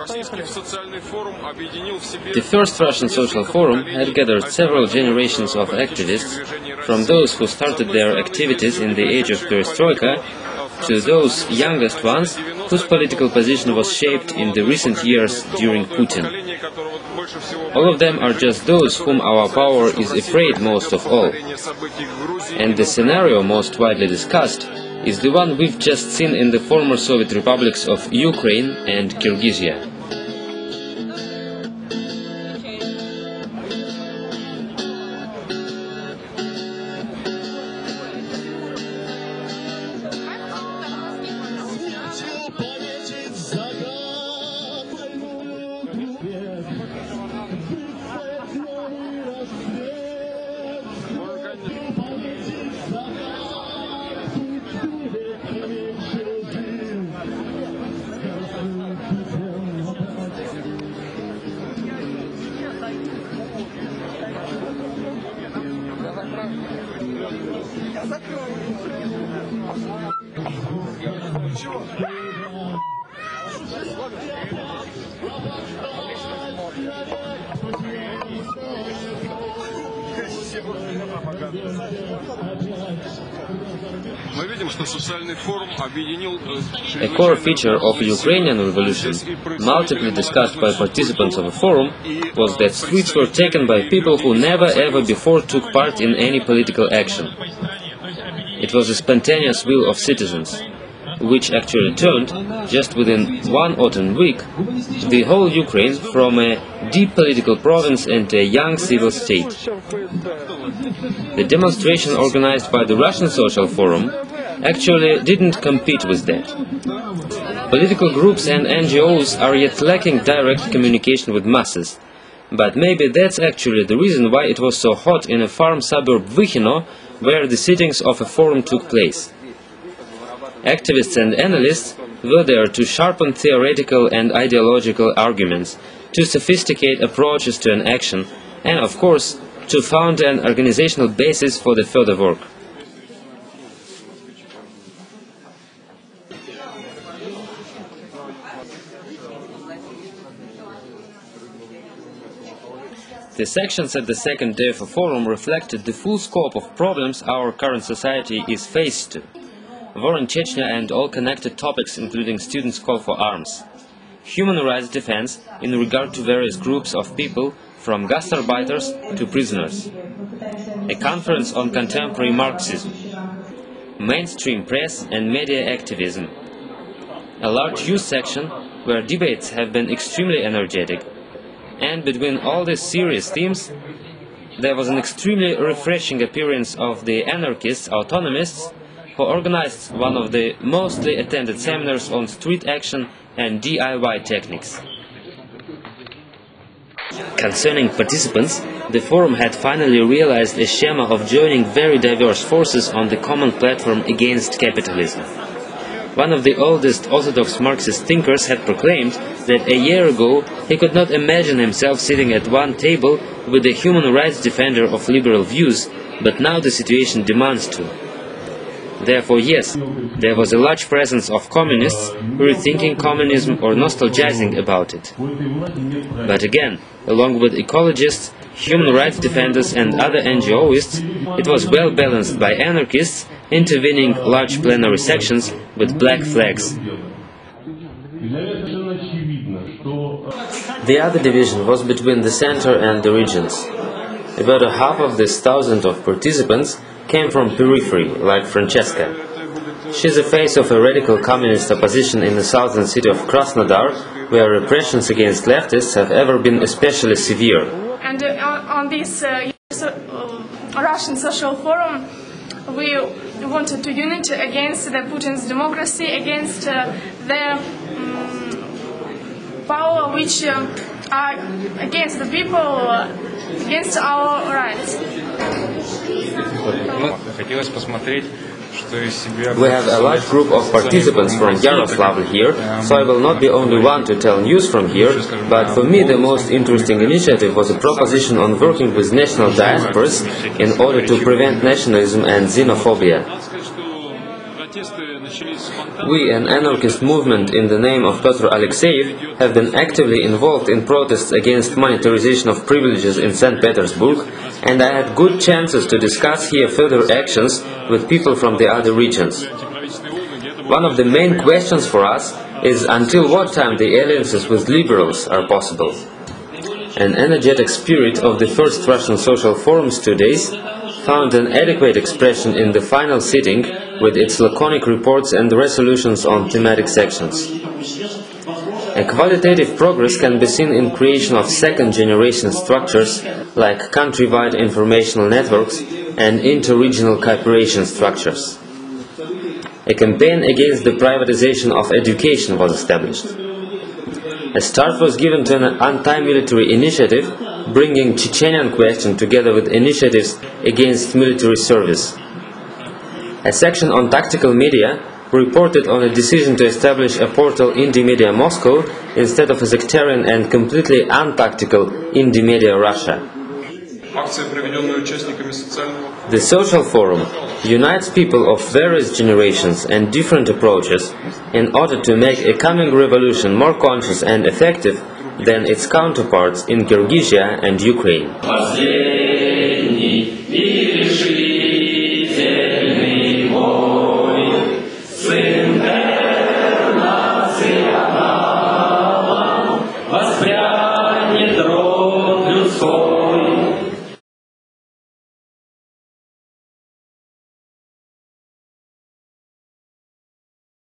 The first Russian Social Forum had gathered several generations of activists, from those who started their activities in the age of perestroika to those youngest ones whose political position was shaped in the recent years during Putin. All of them are just those whom our power is afraid most of all. And the scenario most widely discussed is the one we've just seen in the former Soviet republics of Ukraine and Kyrgyzia. A core feature of Ukrainian revolution, multiply discussed by participants of a forum, was that streets were taken by people who never ever before took part in any political action. It was a spontaneous will of citizens, which actually turned, just within one autumn week, the whole Ukraine from a deep political province into a young civil state. The demonstration organized by the Russian Social Forum actually didn't compete with that. Political groups and NGOs are yet lacking direct communication with masses, but maybe that's actually the reason why it was so hot in a farm suburb Vykhino, where the sittings of a forum took place. Activists and analysts were there to sharpen theoretical and ideological arguments, to sophisticate approaches to an action, and of course, to found an organizational basis for the further work. The sections at the second day of the forum reflected the full scope of problems our current society is faced to. War in Chechnya and all connected topics, including students' call for arms. Human rights defense in regard to various groups of people, from gastarbeiters to prisoners. A conference on contemporary Marxism. Mainstream press and media activism. A large youth section where debates have been extremely energetic. And between all these serious themes, there was an extremely refreshing appearance of the anarchists, autonomists, who organized one of the mostly attended seminars on street action and DIY techniques. Concerning participants, the forum had finally realized a schema of joining very diverse forces on the common platform against capitalism. One of the oldest orthodox Marxist thinkers had proclaimed that a year ago he could not imagine himself sitting at one table with a human rights defender of liberal views, but now the situation demands to. Therefore, yes, there was a large presence of communists rethinking communism or nostalgizing about it. But again, along with ecologists, human rights defenders and other NGOists, it was well balanced by anarchists intervening large plenary sections with black flags. The other division was between the center and the regions. About a half of this thousand of participants came from periphery, like Francesca. She's the face of a radical communist opposition in the southern city of Krasnodar, where repressions against leftists have ever been especially severe. And on this Russian Social Forum, we wanted to unite against the Putin's democracy, against their power which are against the people, against our rights. We have a large group of participants from Yaroslavl here, so I will not be only one to tell news from here, but for me the most interesting initiative was a proposition on working with national diasporas in order to prevent nationalism and xenophobia. We, an anarchist movement in the name of Petr Alexeyev, have been actively involved in protests against monetization of privileges in St. Petersburg, and I had good chances to discuss here further actions with people from the other regions. One of the main questions for us is until what time the alliances with liberals are possible. An energetic spirit of the first Russian Social Forum's 2 days found an adequate expression in the final sitting with its laconic reports and resolutions on thematic sections. A qualitative progress can be seen in creation of second-generation structures like country-wide informational networks and inter-regional cooperation structures. A campaign against the privatization of education was established. A start was given to an anti-military initiative bringing Chechenian question together with initiatives against military service. A section on tactical media reported on a decision to establish a portal Indie Media Moscow instead of a sectarian and completely untactical Indie Media Russia. The Social Forum unites people of various generations and different approaches in order to make a coming revolution more conscious and effective than its counterparts in Kyrgyzstan and Ukraine.